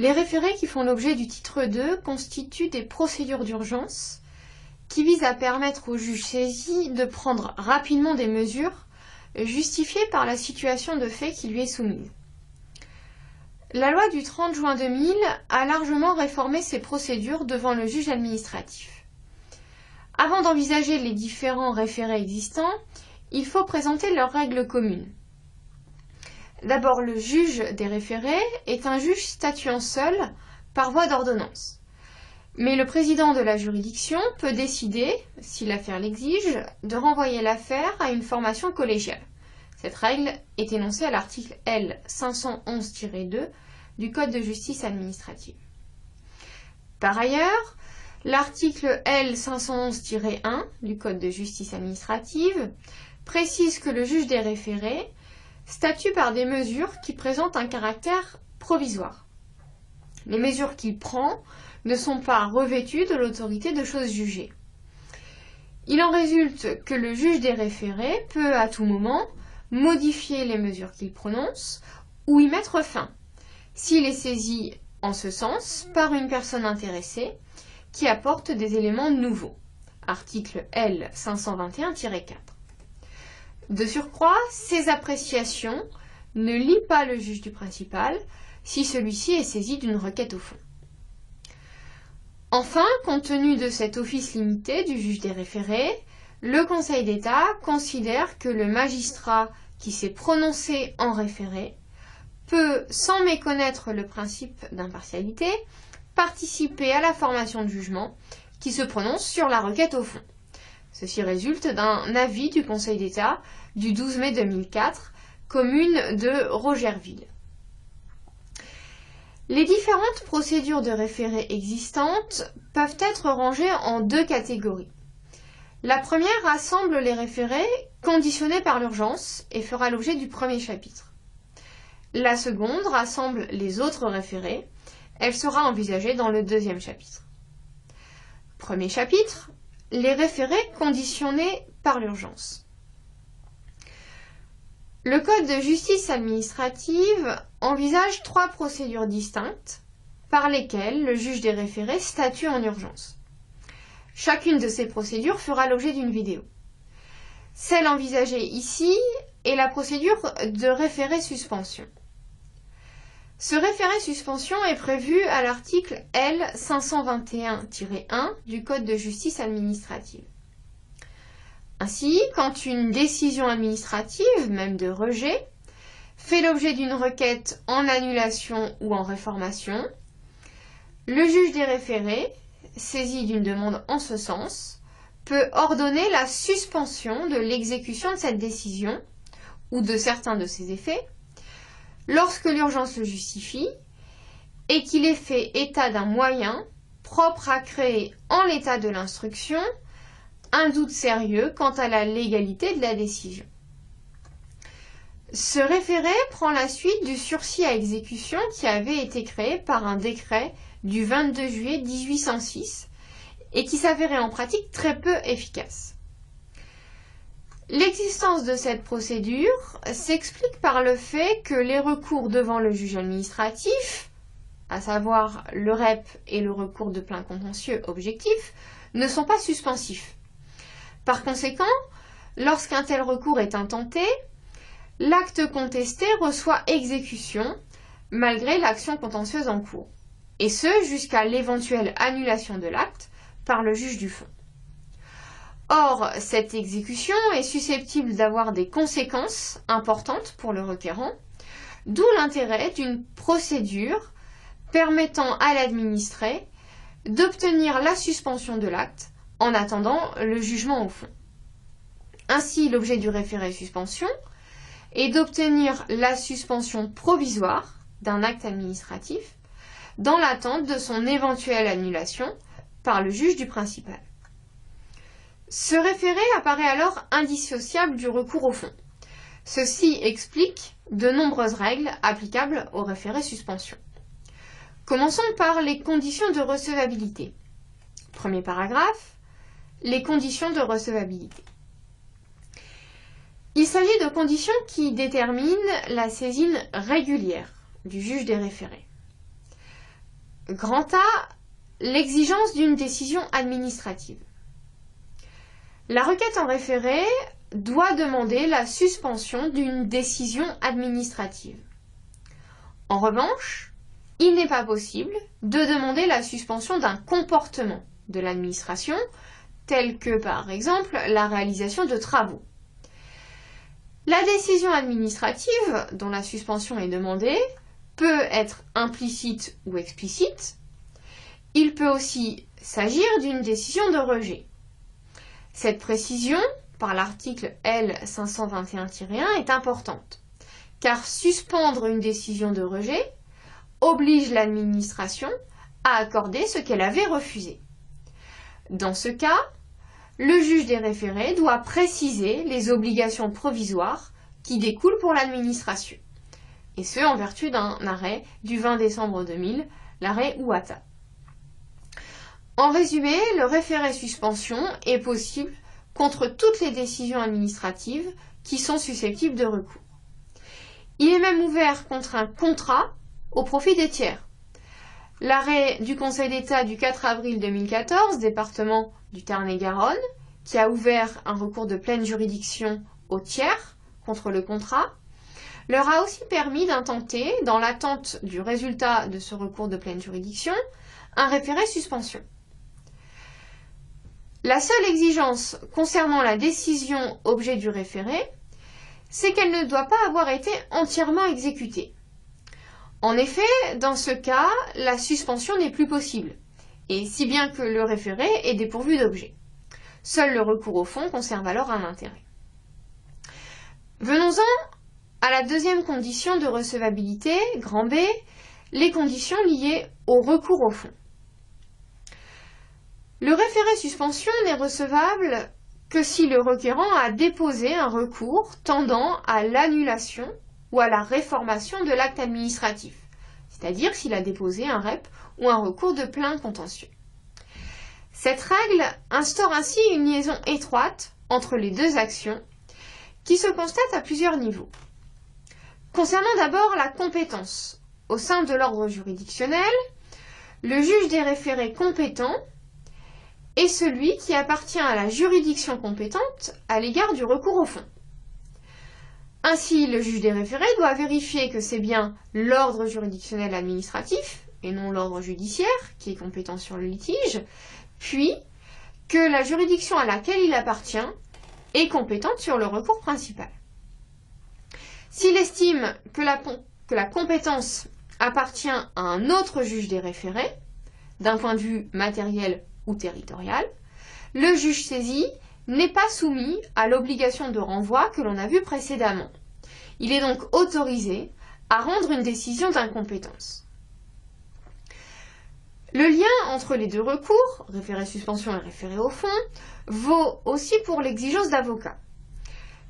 Les référés qui font l'objet du titre 2 constituent des procédures d'urgence qui visent à permettre au juge saisi de prendre rapidement des mesures justifiées par la situation de fait qui lui est soumise. La loi du 30 juin 2000 a largement réformé ces procédures devant le juge administratif. Avant d'envisager les différents référés existants, il faut présenter leurs règles communes. D'abord, le juge des référés est un juge statuant seul par voie d'ordonnance. Mais le président de la juridiction peut décider, si l'affaire l'exige, de renvoyer l'affaire à une formation collégiale. Cette règle est énoncée à l'article L. 511-2 du Code de justice administrative. Par ailleurs, l'article L. 511-1 du Code de justice administrative précise que le juge des référés statue par des mesures qui présentent un caractère provisoire. Les mesures qu'il prend ne sont pas revêtues de l'autorité de chose jugée. Il en résulte que le juge des référés peut à tout moment modifier les mesures qu'il prononce ou y mettre fin, s'il est saisi en ce sens par une personne intéressée qui apporte des éléments nouveaux. Article L. 521-4. De surcroît, ces appréciations ne lient pas le juge du principal si celui-ci est saisi d'une requête au fond. Enfin, compte tenu de cet office limité du juge des référés, le Conseil d'État considère que le magistrat qui s'est prononcé en référé peut, sans méconnaître le principe d'impartialité, participer à la formation de jugement qui se prononce sur la requête au fond. Ceci résulte d'un avis du Conseil d'État du 12 mai 2004, commune de Rogerville. Les différentes procédures de référé existantes peuvent être rangées en deux catégories. La première rassemble les référés conditionnés par l'urgence et fera l'objet du premier chapitre. La seconde rassemble les autres référés. Elle sera envisagée dans le deuxième chapitre. Premier chapitre, les référés conditionnés par l'urgence. Le Code de justice administrative envisage trois procédures distinctes par lesquelles le juge des référés statue en urgence. Chacune de ces procédures fera l'objet d'une vidéo. Celle envisagée ici est la procédure de référé-suspension. Ce référé-suspension est prévu à l'article L. 521-1 du Code de justice administrative. Ainsi, quand une décision administrative, même de rejet, fait l'objet d'une requête en annulation ou en réformation, le juge des référés, saisi d'une demande en ce sens, peut ordonner la suspension de l'exécution de cette décision ou de certains de ses effets, lorsque l'urgence le justifie et qu'il est fait état d'un moyen propre à créer en l'état de l'instruction un doute sérieux quant à la légalité de la décision. Ce référé prend la suite du sursis à exécution qui avait été créé par un décret du 22 juillet 1806 et qui s'avérait en pratique très peu efficace. L'existence de cette procédure s'explique par le fait que les recours devant le juge administratif, à savoir le REP et le recours de plein contentieux objectif, ne sont pas suspensifs. Par conséquent, lorsqu'un tel recours est intenté, l'acte contesté reçoit exécution malgré l'action contentieuse en cours, et ce jusqu'à l'éventuelle annulation de l'acte par le juge du fond. Or, cette exécution est susceptible d'avoir des conséquences importantes pour le requérant, d'où l'intérêt d'une procédure permettant à l'administré d'obtenir la suspension de l'acte en attendant le jugement au fond. Ainsi, l'objet du référé-suspension est d'obtenir la suspension provisoire d'un acte administratif dans l'attente de son éventuelle annulation par le juge du principal. Ce référé apparaît alors indissociable du recours au fond. Ceci explique de nombreuses règles applicables au référé-suspension. Commençons par les conditions de recevabilité. Premier paragraphe, les conditions de recevabilité. Il s'agit de conditions qui déterminent la saisine régulière du juge des référés. Grand A, l'exigence d'une décision administrative. La requête en référé doit demander la suspension d'une décision administrative. En revanche, il n'est pas possible de demander la suspension d'un comportement de l'administration, tel que par exemple la réalisation de travaux. La décision administrative dont la suspension est demandée peut être implicite ou explicite. Il peut aussi s'agir d'une décision de rejet. Cette précision, par l'article L521-1, est importante, car suspendre une décision de rejet oblige l'administration à accorder ce qu'elle avait refusé. Dans ce cas, le juge des référés doit préciser les obligations provisoires qui découlent pour l'administration, et ce en vertu d'un arrêt du 20 décembre 2000, l'arrêt Ouattara. En résumé, le référé suspension est possible contre toutes les décisions administratives qui sont susceptibles de recours. Il est même ouvert contre un contrat au profit des tiers. L'arrêt du Conseil d'État du 4 avril 2014, département du Tarn-et-Garonne, qui a ouvert un recours de pleine juridiction aux tiers contre le contrat, leur a aussi permis d'intenter, dans l'attente du résultat de ce recours de pleine juridiction, un référé suspension. La seule exigence concernant la décision objet du référé, c'est qu'elle ne doit pas avoir été entièrement exécutée. En effet, dans ce cas, la suspension n'est plus possible, et si bien que le référé est dépourvu d'objet. Seul le recours au fond conserve alors un intérêt. Venons-en à la deuxième condition de recevabilité, grand B, les conditions liées au recours au fond. Le référé suspension n'est recevable que si le requérant a déposé un recours tendant à l'annulation ou à la réformation de l'acte administratif, c'est-à-dire s'il a déposé un REP ou un recours de plainte contentieux. Cette règle instaure ainsi une liaison étroite entre les deux actions qui se constate à plusieurs niveaux. Concernant d'abord la compétence, au sein de l'ordre juridictionnel, le juge des référés compétent est celui qui appartient à la juridiction compétente à l'égard du recours au fond. Ainsi, le juge des référés doit vérifier que c'est bien l'ordre juridictionnel administratif, et non l'ordre judiciaire, qui est compétent sur le litige, puis que la juridiction à laquelle il appartient est compétente sur le recours principal. S'il estime que la compétence appartient à un autre juge des référés, d'un point de vue matériel ou territorial, le juge saisi n'est pas soumis à l'obligation de renvoi que l'on a vue précédemment. Il est donc autorisé à rendre une décision d'incompétence. Le lien entre les deux recours, référé suspension et référé au fond, vaut aussi pour l'exigence d'avocat.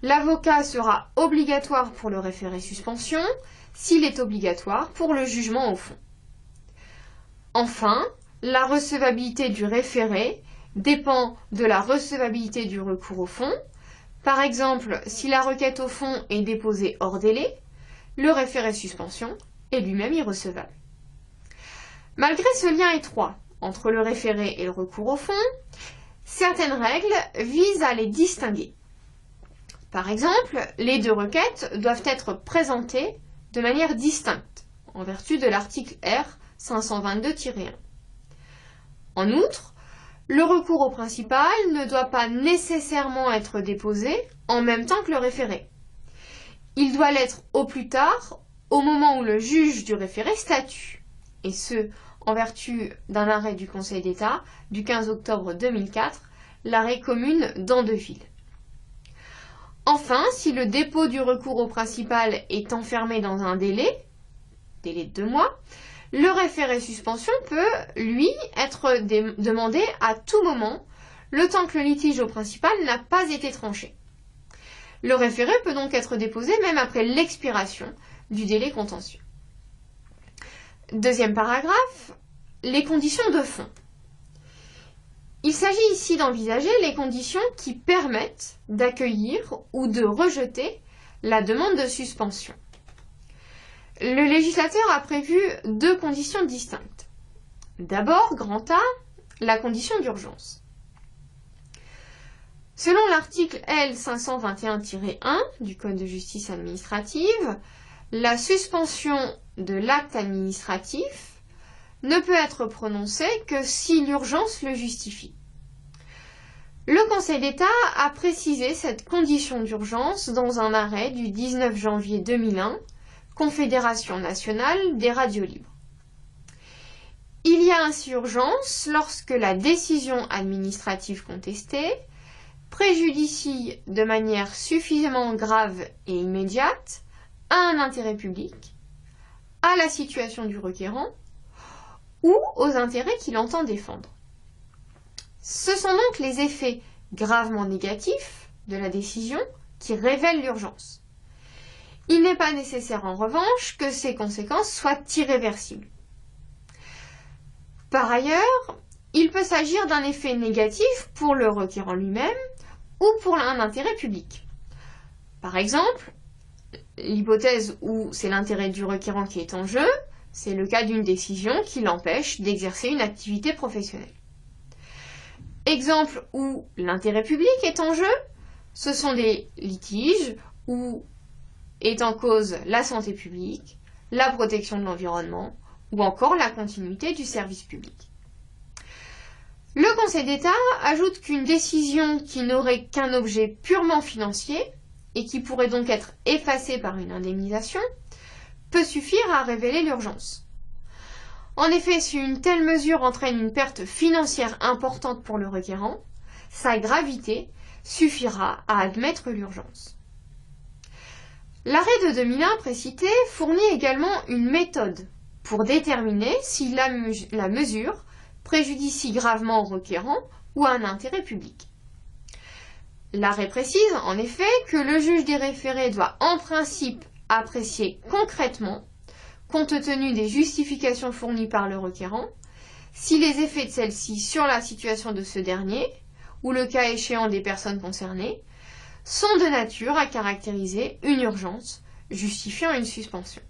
L'avocat sera obligatoire pour le référé suspension s'il est obligatoire pour le jugement au fond. Enfin, la recevabilité du référé dépend de la recevabilité du recours au fond. Par exemple, si la requête au fond est déposée hors délai, le référé suspension est lui-même irrecevable. Malgré ce lien étroit entre le référé et le recours au fond, certaines règles visent à les distinguer. Par exemple, les deux requêtes doivent être présentées de manière distincte, en vertu de l'article R 522-1. En outre, le recours au principal ne doit pas nécessairement être déposé en même temps que le référé. Il doit l'être au plus tard, au moment où le juge du référé statue, et ce, en vertu d'un arrêt du Conseil d'État du 15 octobre 2004, l'arrêt commune d'Andeville. Enfin, si le dépôt du recours au principal est enfermé dans un délai de 2 mois, le référé suspension peut, lui, être demandé à tout moment, le temps que le litige au principal n'a pas été tranché. Le référé peut donc être déposé même après l'expiration du délai contentieux. Deuxième paragraphe, les conditions de fond. Il s'agit ici d'envisager les conditions qui permettent d'accueillir ou de rejeter la demande de suspension. Le législateur a prévu 2 conditions distinctes. D'abord, grand A, la condition d'urgence. Selon l'article L 521-1 du Code de justice administrative, la suspension de l'acte administratif ne peut être prononcée que si l'urgence le justifie. Le Conseil d'État a précisé cette condition d'urgence dans un arrêt du 19 janvier 2001, Confédération nationale des radios libres. Il y a ainsi urgence lorsque la décision administrative contestée préjudicie de manière suffisamment grave et immédiate à un intérêt public, à la situation du requérant ou aux intérêts qu'il entend défendre. Ce sont donc les effets gravement négatifs de la décision qui révèlent l'urgence. Il n'est pas nécessaire en revanche que ces conséquences soient irréversibles. Par ailleurs, il peut s'agir d'un effet négatif pour le requérant lui-même ou pour un intérêt public. Par exemple, l'hypothèse où c'est l'intérêt du requérant qui est en jeu, c'est le cas d'une décision qui l'empêche d'exercer une activité professionnelle. Exemple où l'intérêt public est en jeu, ce sont des litiges où est en cause la santé publique, la protection de l'environnement ou encore la continuité du service public. Le Conseil d'État ajoute qu'une décision qui n'aurait qu'un objet purement financier et qui pourrait donc être effacée par une indemnisation peut suffire à révéler l'urgence. En effet, si une telle mesure entraîne une perte financière importante pour le requérant, sa gravité suffira à admettre l'urgence. L'arrêt de 2001 précité fournit également une méthode pour déterminer si la mesure préjudicie gravement au requérant ou à un intérêt public. L'arrêt précise en effet que le juge des référés doit en principe apprécier concrètement, compte tenu des justifications fournies par le requérant, si les effets de celle-ci sur la situation de ce dernier, ou le cas échéant des personnes concernées, sont de nature à caractériser une urgence justifiant une suspension.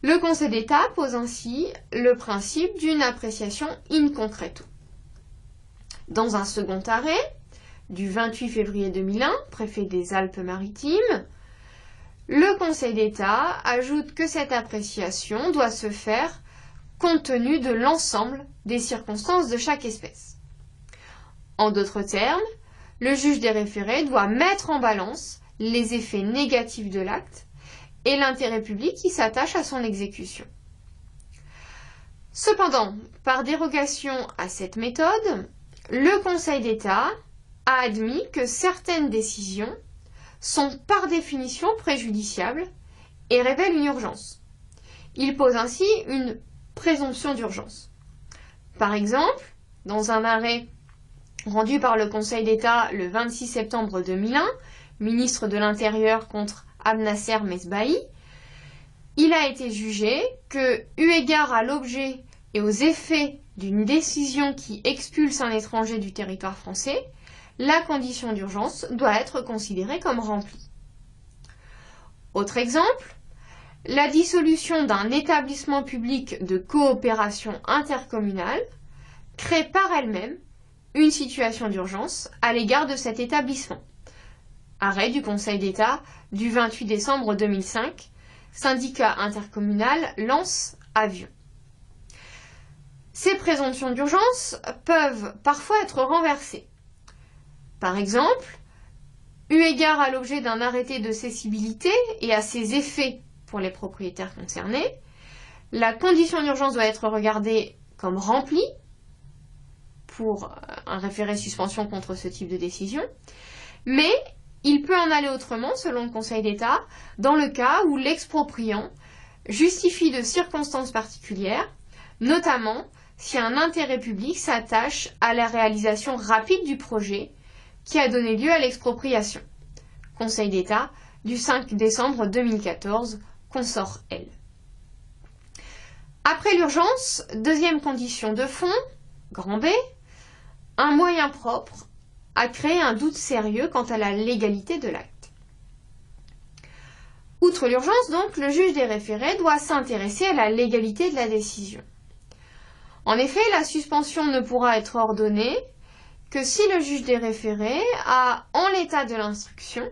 Le Conseil d'État pose ainsi le principe d'une appréciation in concreto. Dans un second arrêt, du 28 février 2001, préfet des Alpes-Maritimes, le Conseil d'État ajoute que cette appréciation doit se faire compte tenu de l'ensemble des circonstances de chaque espèce. En d'autres termes, le juge des référés doit mettre en balance les effets négatifs de l'acte et l'intérêt public qui s'attache à son exécution. Cependant, par dérogation à cette méthode, le Conseil d'État a admis que certaines décisions sont par définition préjudiciables et révèlent une urgence. Il pose ainsi une présomption d'urgence. Par exemple, dans un arrêt rendu par le Conseil d'État le 26 septembre 2001, ministre de l'Intérieur contre Abnasser Mesbahi, il a été jugé que, eu égard à l'objet et aux effets d'une décision qui expulse un étranger du territoire français, la condition d'urgence doit être considérée comme remplie. Autre exemple, la dissolution d'un établissement public de coopération intercommunale crée par elle-même une situation d'urgence à l'égard de cet établissement. Arrêt du Conseil d'État du 28 décembre 2005, syndicat intercommunal Lens-Avion. Ces présomptions d'urgence peuvent parfois être renversées. Par exemple, eu égard à l'objet d'un arrêté de cessibilité et à ses effets pour les propriétaires concernés, la condition d'urgence doit être regardée comme remplie pour un référé suspension contre ce type de décision, mais il peut en aller autrement, selon le Conseil d'État, dans le cas où l'expropriant justifie de circonstances particulières, notamment si un intérêt public s'attache à la réalisation rapide du projet qui a donné lieu à l'expropriation. Conseil d'État du 5 décembre 2014, consort L. Après l'urgence, deuxième condition de fond, grand B, un moyen propre à créer un doute sérieux quant à la légalité de l'acte. Outre l'urgence, donc, le juge des référés doit s'intéresser à la légalité de la décision. En effet, la suspension ne pourra être ordonnée que si le juge des référés a, en l'état de l'instruction,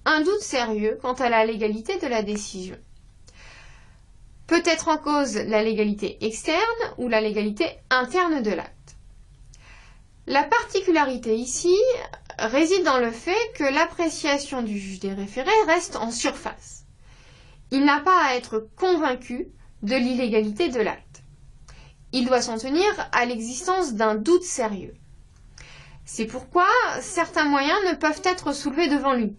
un doute sérieux quant à la légalité de la décision. Peut être en cause la légalité externe ou la légalité interne de l'acte. La particularité ici réside dans le fait que l'appréciation du juge des référés reste en surface. Il n'a pas à être convaincu de l'illégalité de l'acte. Il doit s'en tenir à l'existence d'un doute sérieux. C'est pourquoi certains moyens ne peuvent être soulevés devant lui.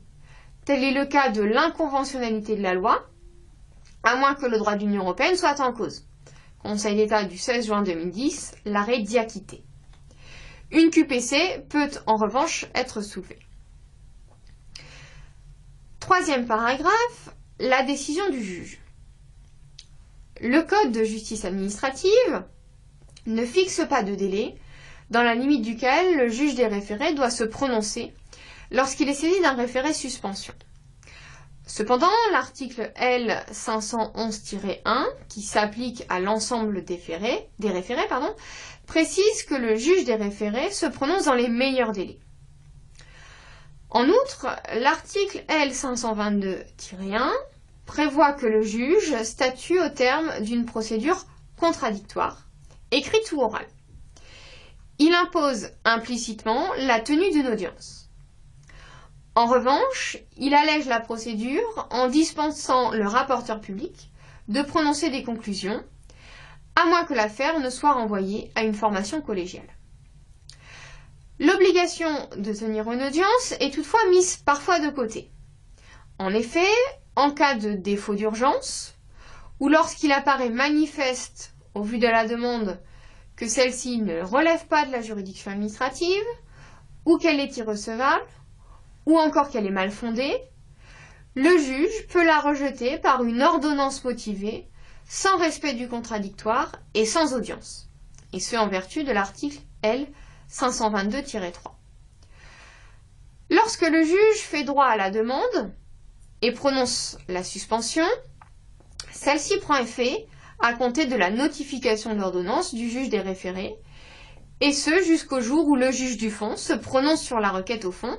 Tel est le cas de l'inconventionnalité de la loi, à moins que le droit de l'Union européenne soit en cause. Conseil d'État du 16 juin 2010, l'arrêt Diakité. Une QPC peut en revanche être soulevée. Troisième paragraphe, la décision du juge. Le Code de justice administrative ne fixe pas de délai dans la limite duquel le juge des référés doit se prononcer lorsqu'il est saisi d'un référé suspension. Cependant, l'article L. 511-1, qui s'applique à l'ensemble des référés, précise que le juge des référés se prononce dans les meilleurs délais. En outre, l'article L. 522-1 prévoit que le juge statue au terme d'une procédure contradictoire, écrite ou orale. Il impose implicitement la tenue d'une audience. En revanche, il allège la procédure en dispensant le rapporteur public de prononcer des conclusions, à moins que l'affaire ne soit renvoyée à une formation collégiale. L'obligation de tenir une audience est toutefois mise parfois de côté. En effet, en cas de défaut d'urgence, ou lorsqu'il apparaît manifeste au vu de la demande que celle-ci ne relève pas de la juridiction administrative, ou qu'elle est irrecevable, ou encore qu'elle est mal fondée, le juge peut la rejeter par une ordonnance motivée, sans respect du contradictoire et sans audience, et ce en vertu de l'article L. 522-3. Lorsque le juge fait droit à la demande et prononce la suspension, celle-ci prend effet à compter de la notification de l'ordonnance du juge des référés, et ce jusqu'au jour où le juge du fond se prononce sur la requête au fond,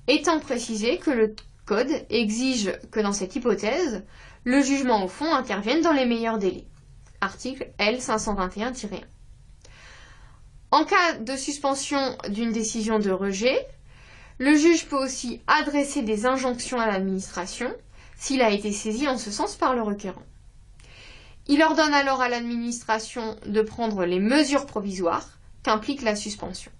étant précisé que le Code exige que dans cette hypothèse, le jugement au fond intervienne dans les meilleurs délais. Article L. 521-1. En cas de suspension d'une décision de rejet, le juge peut aussi adresser des injonctions à l'administration s'il a été saisi en ce sens par le requérant. Il ordonne alors à l'administration de prendre les mesures provisoires qu'implique la suspension.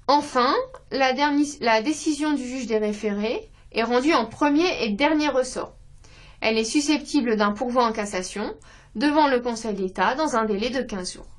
Enfin, la décision du juge des référés est rendue en premier et dernier ressort. Elle est susceptible d'un pourvoi en cassation devant le Conseil d'État dans un délai de 15 jours.